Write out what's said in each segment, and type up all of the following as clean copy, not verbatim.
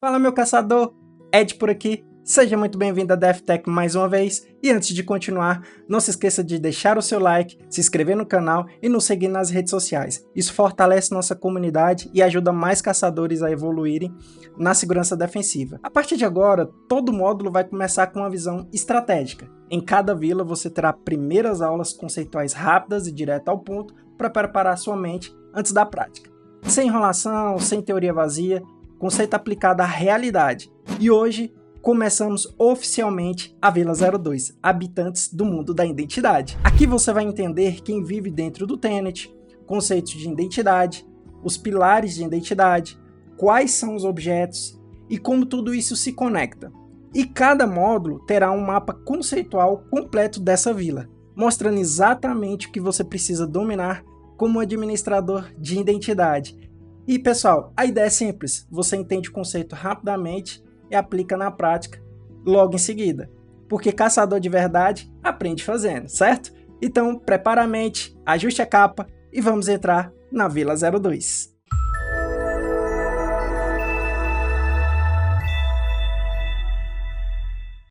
Fala, meu caçador, Ed por aqui, seja muito bem-vindo a DevTech mais uma vez, e antes de continuar, não se esqueça de deixar o seu like, se inscrever no canal e nos seguir nas redes sociais. Isso fortalece nossa comunidade e ajuda mais caçadores a evoluírem na segurança defensiva. A partir de agora, todo módulo vai começar com uma visão estratégica. Em cada vila você terá primeiras aulas conceituais rápidas e direto ao ponto para preparar sua mente antes da prática. Sem enrolação, sem teoria vazia, conceito aplicado à realidade. E hoje começamos oficialmente a Vila 02, habitantes do mundo da identidade. Aqui você vai entender quem vive dentro do Tenet, conceitos de identidade, os pilares de identidade, quais são os objetos e como tudo isso se conecta. E cada módulo terá um mapa conceitual completo dessa vila, mostrando exatamente o que você precisa dominar como administrador de identidade. E pessoal, a ideia é simples, você entende o conceito rapidamente e aplica na prática logo em seguida, porque caçador de verdade aprende fazendo, certo? Então prepara a mente, ajuste a capa e vamos entrar na Vila 02.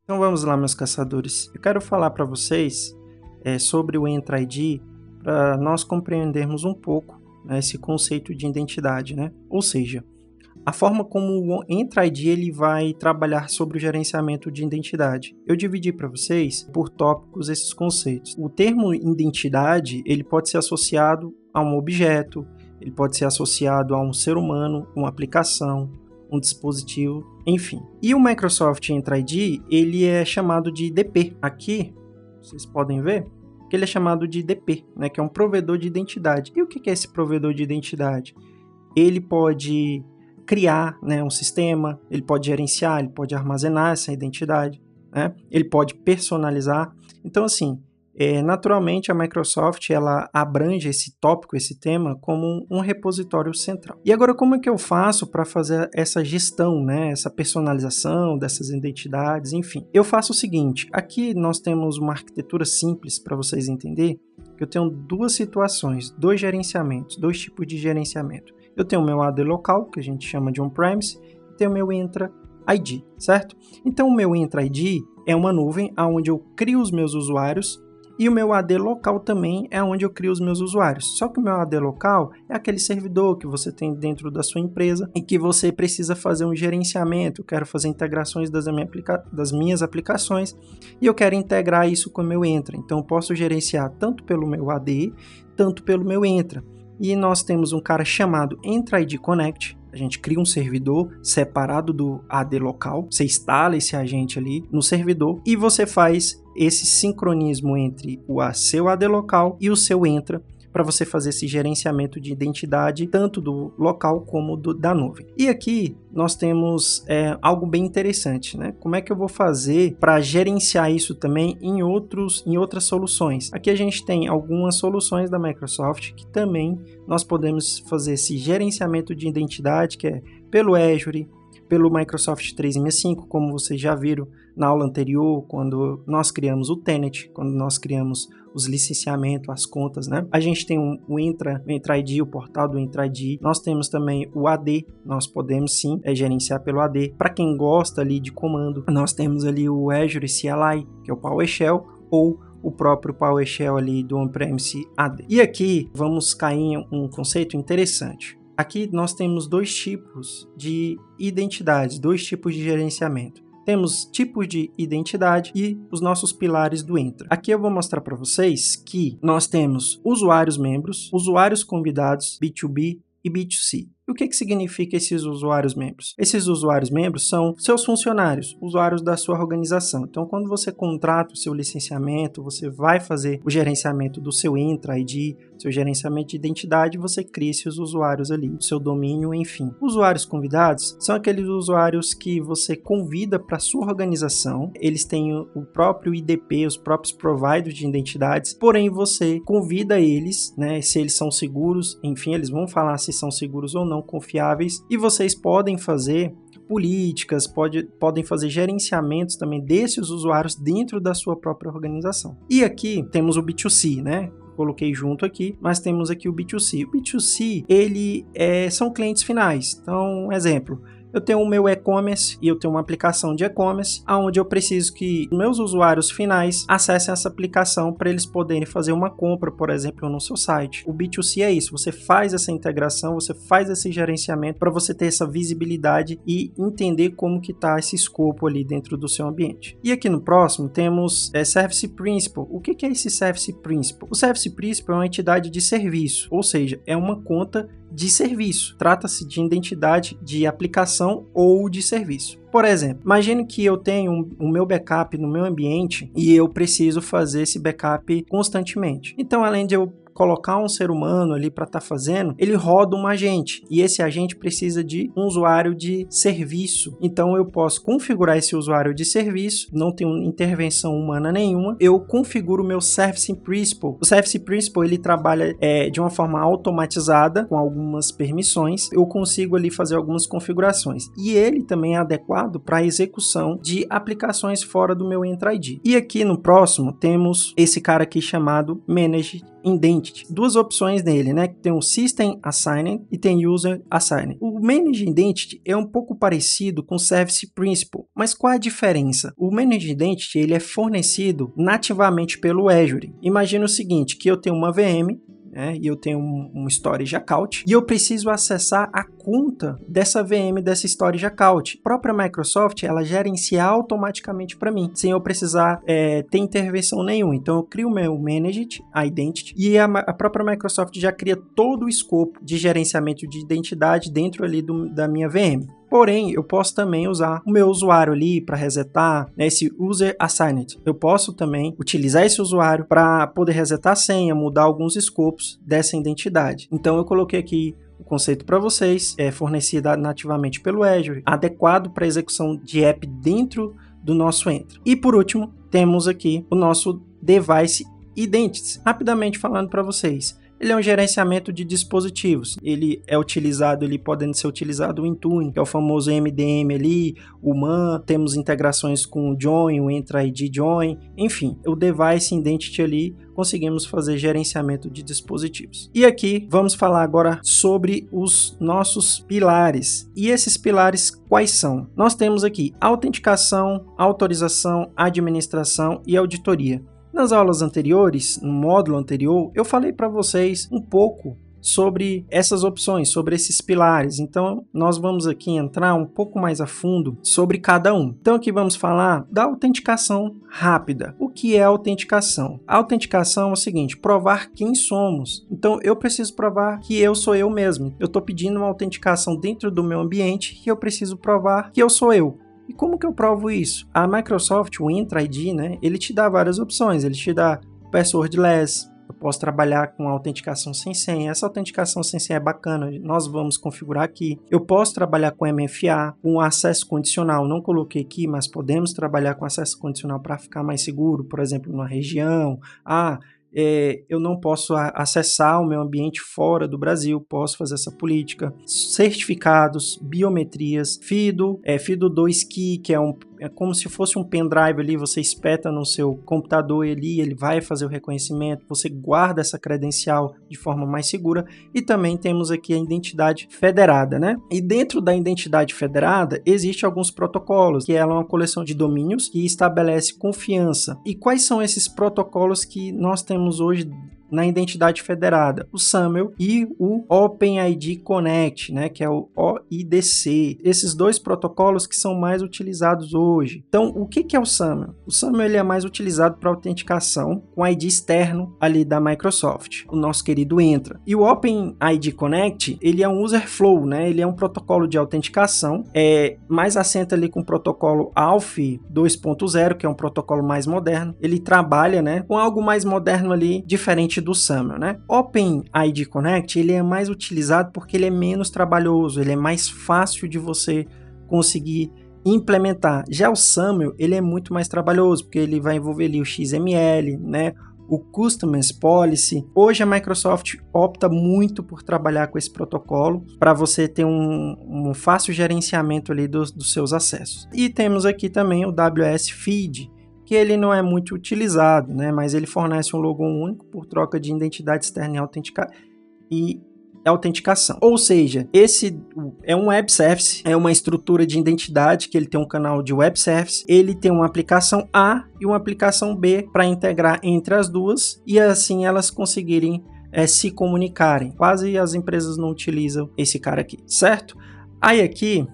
Então vamos lá, meus caçadores, eu quero falar para vocês sobre o Entra ID para nós compreendermos um pouco esse conceito de identidade, né? Ou seja, a forma como o Entra ID ele vai trabalhar sobre o gerenciamento de identidade. Eu dividi para vocês por tópicos esses conceitos. O termo identidade ele pode ser associado a um objeto, ele pode ser associado a um ser humano, uma aplicação, um dispositivo, enfim. E o Microsoft Entra ID ele é chamado de DP. Aqui vocês podem ver que ele é chamado de DP, né, que é um provedor de identidade. E o que é esse provedor de identidade? Ele pode criar, né, um sistema, ele pode gerenciar, ele pode armazenar essa identidade, né, ele pode personalizar. Então, assim, naturalmente a Microsoft ela abrange esse tópico, esse tema, como um repositório central. E agora, como é que eu faço para fazer essa gestão, né, essa personalização dessas identidades, enfim? Eu faço o seguinte, aqui nós temos uma arquitetura simples para vocês entenderem, que eu tenho duas situações, dois gerenciamentos, dois tipos de gerenciamento. Eu tenho o meu AD local, que a gente chama de on-premise, e tenho o meu Entra ID, certo? Então o meu Entra ID é uma nuvem onde eu crio os meus usuários, e o meu AD local também é onde eu crio os meus usuários. Só que o meu AD local é aquele servidor que você tem dentro da sua empresa e que você precisa fazer um gerenciamento. Eu quero fazer integrações das minhas aplicações e eu quero integrar isso com o meu Entra. Então eu posso gerenciar tanto pelo meu AD, tanto pelo meu Entra. E nós temos um cara chamado Entra ID Connect. A gente cria um servidor separado do AD local, você instala esse agente ali no servidor e você faz esse sincronismo entre o seu AD local e o seu Entra para você fazer esse gerenciamento de identidade tanto do local como da nuvem. E aqui nós temos algo bem interessante, né? Como é que eu vou fazer para gerenciar isso também em outras soluções? Aqui a gente tem algumas soluções da Microsoft que também nós podemos fazer esse gerenciamento de identidade, que é pelo Azure, pelo Microsoft 365, como vocês já viram na aula anterior, quando nós criamos o Tenet, quando nós criamos os licenciamentos, as contas, né? A gente tem o Entra ID, o portal do Entra ID. Nós temos também o AD, nós podemos sim gerenciar pelo AD. Para quem gosta ali de comando, nós temos ali o Azure CLI, que é o PowerShell, ou o próprio PowerShell ali do On-Premise AD. E aqui vamos cair em um conceito interessante. Aqui nós temos dois tipos de identidades, dois tipos de gerenciamento. Temos tipos de identidade e os nossos pilares do Entra. Aqui eu vou mostrar para vocês que nós temos usuários membros, usuários convidados, B2B e B2C. E o que significa esses usuários membros? Esses usuários membros são seus funcionários, usuários da sua organização. Então, quando você contrata o seu licenciamento, você vai fazer o gerenciamento do seu Entra ID, seu gerenciamento de identidade, você cria esses usuários ali, o seu domínio, enfim. Usuários convidados são aqueles usuários que você convida para a sua organização, eles têm o próprio IDP, os próprios providers de identidades, porém você convida eles, né, se eles são seguros, enfim, eles vão falar se são seguros ou não, confiáveis, e vocês podem fazer políticas, podem fazer gerenciamentos também desses usuários dentro da sua própria organização. E aqui temos o B2C, né? Coloquei junto aqui, mas temos aqui o B2C. O B2C, ele são clientes finais. Então, exemplo, eu tenho o meu e-commerce e eu tenho uma aplicação de e-commerce, onde eu preciso que meus usuários finais acessem essa aplicação para eles poderem fazer uma compra, por exemplo, no seu site. O B2C é isso, você faz essa integração, você faz esse gerenciamento para você ter essa visibilidade e entender como que está esse escopo ali dentro do seu ambiente. E aqui no próximo temos Service Principal. O que é esse Service Principal? O Service Principal é uma entidade de serviço, ou seja, é uma conta de serviço. Trata-se de identidade de aplicação ou de serviço. Por exemplo, imagine que eu tenho o meu backup no meu ambiente e eu preciso fazer esse backup constantemente. Então, além de eu colocar um ser humano ali para estar fazendo, ele roda um agente e esse agente precisa de um usuário de serviço. Então eu posso configurar esse usuário de serviço, não tem intervenção humana nenhuma, eu configuro o meu Service Principal. O Service Principal ele trabalha de uma forma automatizada, com algumas permissões, eu consigo ali fazer algumas configurações e ele também é adequado para a execução de aplicações fora do meu Entra ID. E aqui no próximo temos esse cara aqui chamado Manage Identity. Duas opções nele, né? Tem o System Assigned e tem User Assigned. O Manage Identity é um pouco parecido com o Service Principal, mas qual a diferença? O Manage Identity ele é fornecido nativamente pelo Azure. Imagina o seguinte, que eu tenho uma VM, e eu tenho um storage account e eu preciso acessar a conta dessa VM, dessa storage account. A própria Microsoft, ela gerencia automaticamente para mim, sem eu precisar ter intervenção nenhuma. Então eu crio o meu Managed Identity e a própria Microsoft já cria todo o escopo de gerenciamento de identidade dentro ali da minha VM. Porém, eu posso também usar o meu usuário ali para resetar, esse User Assigned. Eu posso também utilizar esse usuário para poder resetar a senha, mudar alguns escopos dessa identidade. Então, eu coloquei aqui o conceito para vocês, fornecida nativamente pelo Azure, adequado para execução de app dentro do nosso Entra. E por último, temos aqui o nosso Device Identity. Rapidamente falando para vocês. Ele é um gerenciamento de dispositivos. Ele é utilizado, ele podendo ser utilizado o Intune, que é o famoso MDM ali, o MAN, temos integrações com o Join, o Entra ID Join, enfim, o Device Identity ali, conseguimos fazer gerenciamento de dispositivos. E aqui vamos falar agora sobre os nossos pilares. E esses pilares quais são? Nós temos aqui autenticação, autorização, administração e auditoria. Nas aulas anteriores, no módulo anterior, eu falei para vocês um pouco sobre essas opções, sobre esses pilares. Então, nós vamos aqui entrar um pouco mais a fundo sobre cada um. Então, aqui vamos falar da autenticação rápida. O que é autenticação? A autenticação é o seguinte, provar quem somos. Então, eu preciso provar que eu sou eu mesmo. Eu estou pedindo uma autenticação dentro do meu ambiente e eu preciso provar que eu sou eu. E como que eu provo isso? A Microsoft, o Entra ID, né, ele te dá várias opções. Ele te dá passwordless, eu posso trabalhar com autenticação sem senha. Essa autenticação sem senha é bacana, nós vamos configurar aqui. Eu posso trabalhar com MFA, com acesso condicional. Não coloquei aqui, mas podemos trabalhar com acesso condicional para ficar mais seguro, por exemplo, numa região. Eu não posso acessar o meu ambiente fora do Brasil, posso fazer essa política. Certificados, biometrias, FIDO 2Key, que é como se fosse um pendrive ali, você espeta no seu computador ali, ele vai fazer o reconhecimento, você guarda essa credencial de forma mais segura. E também temos aqui a identidade federada, né? E dentro da identidade federada, existe alguns protocolos, que ela é uma coleção de domínios que estabelece confiança. E quais são esses protocolos que nós temos hoje na identidade federada? O SAML e o OpenID Connect, né, que é o OIDC. Esses dois protocolos que são mais utilizados hoje. Então, o que é o SAML? O SAML ele é mais utilizado para autenticação com ID externo ali da Microsoft, o nosso querido Entra. E o OpenID Connect, ele é um user flow, né? Ele é um protocolo de autenticação, mais assenta ali com o protocolo ALF 2.0, que é um protocolo mais moderno. Ele trabalha, né, com algo mais moderno ali, diferente do SAML, né? OpenID Connect, ele é mais utilizado porque ele é menos trabalhoso, ele é mais fácil de você conseguir implementar. Já o SAML, ele é muito mais trabalhoso, porque ele vai envolver ali o XML, né? O Customs Policy. Hoje a Microsoft opta muito por trabalhar com esse protocolo para você ter um fácil gerenciamento ali dos seus acessos. E temos aqui também o WS Feed, que ele não é muito utilizado, né? Mas ele fornece um logo único por troca de identidade externa e autenticação. Ou seja, esse é um web service, é uma estrutura de identidade que ele tem um canal de web service, ele tem uma aplicação A e uma aplicação B para integrar entre as duas e assim elas conseguirem se comunicarem. Quase as empresas não utilizam esse cara aqui, certo? Aí aqui,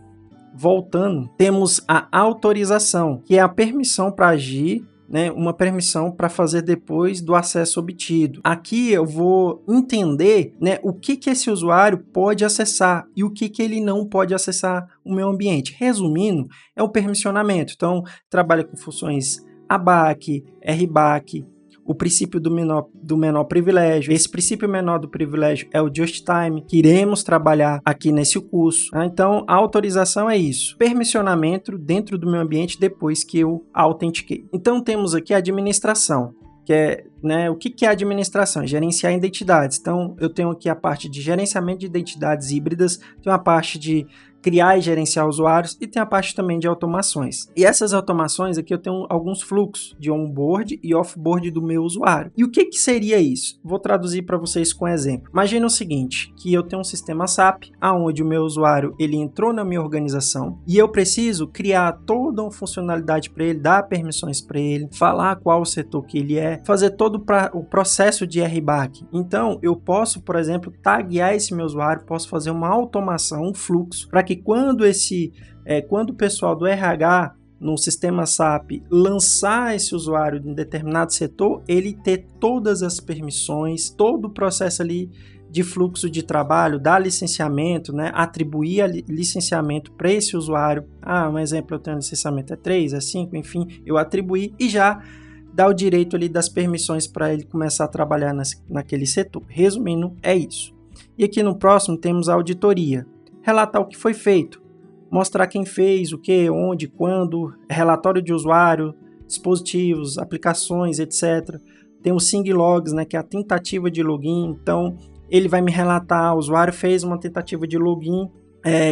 voltando, temos a autorização, que é a permissão para agir, né, uma permissão para fazer depois do acesso obtido. Aqui eu vou entender, né, o que esse usuário pode acessar e o que ele não pode acessar o meu ambiente. Resumindo, é o permissionamento. Então, trabalha com funções ABAC, RBAC, o princípio do menor privilégio. Esse princípio menor do privilégio é o Just Time, que iremos trabalhar aqui nesse curso. Então, a autorização é isso. Permissionamento dentro do meu ambiente depois que eu autentiquei. Então, temos aqui a administração, que é, né, o que é administração? Gerenciar identidades. Então, eu tenho aqui a parte de gerenciamento de identidades híbridas, tenho a parte de criar e gerenciar usuários e tem a parte também de automações. E essas automações aqui eu tenho alguns fluxos de onboard e offboard do meu usuário. E o que seria isso? Vou traduzir para vocês com um exemplo. Imagina o seguinte, que eu tenho um sistema SAP, onde o meu usuário ele entrou na minha organização e eu preciso criar toda uma funcionalidade para ele, dar permissões para ele, falar qual o setor que ele é, fazer todo o processo de RBAC. Então, eu posso, por exemplo, taguear esse meu usuário, posso fazer uma automação, um fluxo, para que quando o pessoal do RH no sistema SAP lançar esse usuário em determinado setor, ele ter todas as permissões, todo o processo ali de fluxo de trabalho, dar licenciamento, né? Atribuir licenciamento para esse usuário. Um exemplo, eu tenho licenciamento 3, 5, enfim, eu atribuí e já dá o direito ali das permissões para ele começar a trabalhar naquele setor. Resumindo, é isso. E aqui no próximo temos a auditoria. Relatar o que foi feito, mostrar quem fez, o que, onde, quando, relatório de usuário, dispositivos, aplicações, etc. Tem o Sing Logs, né, que é a tentativa de login. Então, ele vai me relatar, o usuário fez uma tentativa de login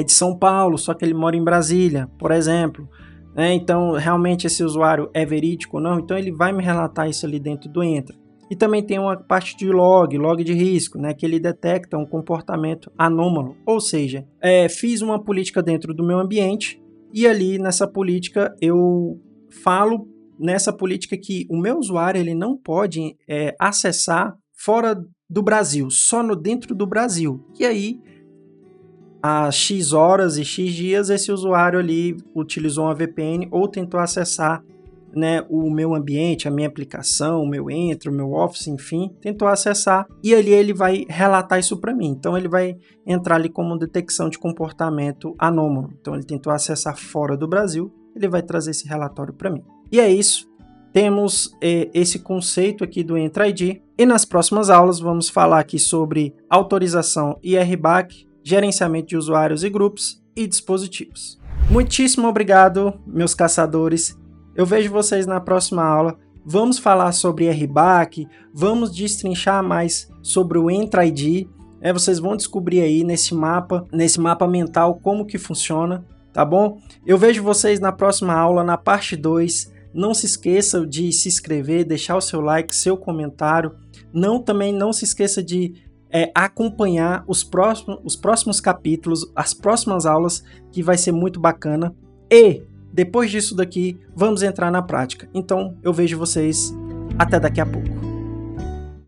de São Paulo, só que ele mora em Brasília, por exemplo. Então, realmente esse usuário é verídico ou não? Então, ele vai me relatar isso ali dentro do Entra. E também tem uma parte de log de risco, né, que ele detecta um comportamento anômalo. Ou seja, fiz uma política dentro do meu ambiente e ali nessa política eu falo nessa política que o meu usuário ele não pode acessar fora do Brasil, só dentro do Brasil. E aí, há X horas e X dias, esse usuário ali utilizou uma VPN ou tentou acessar, né, o meu ambiente, a minha aplicação, o meu Entra, o meu Office, enfim, tentou acessar e ali ele vai relatar isso para mim. Então ele vai entrar ali como detecção de comportamento anômalo. Então ele tentou acessar fora do Brasil, ele vai trazer esse relatório para mim. E é isso. Temos esse conceito aqui do Entra ID e nas próximas aulas vamos falar aqui sobre autorização e RBAC, gerenciamento de usuários e grupos e dispositivos. Muitíssimo obrigado, meus caçadores. Eu vejo vocês na próxima aula. Vamos falar sobre RBAC, vamos destrinchar mais sobre o Entra ID. Vocês vão descobrir aí nesse mapa mental como que funciona, tá bom? Eu vejo vocês na próxima aula, na parte 2. Não se esqueça de se inscrever, deixar o seu like, seu comentário. Também não se esqueça de acompanhar os próximos capítulos, as próximas aulas, que vai ser muito bacana. E depois disso daqui, vamos entrar na prática. Então, eu vejo vocês até daqui a pouco.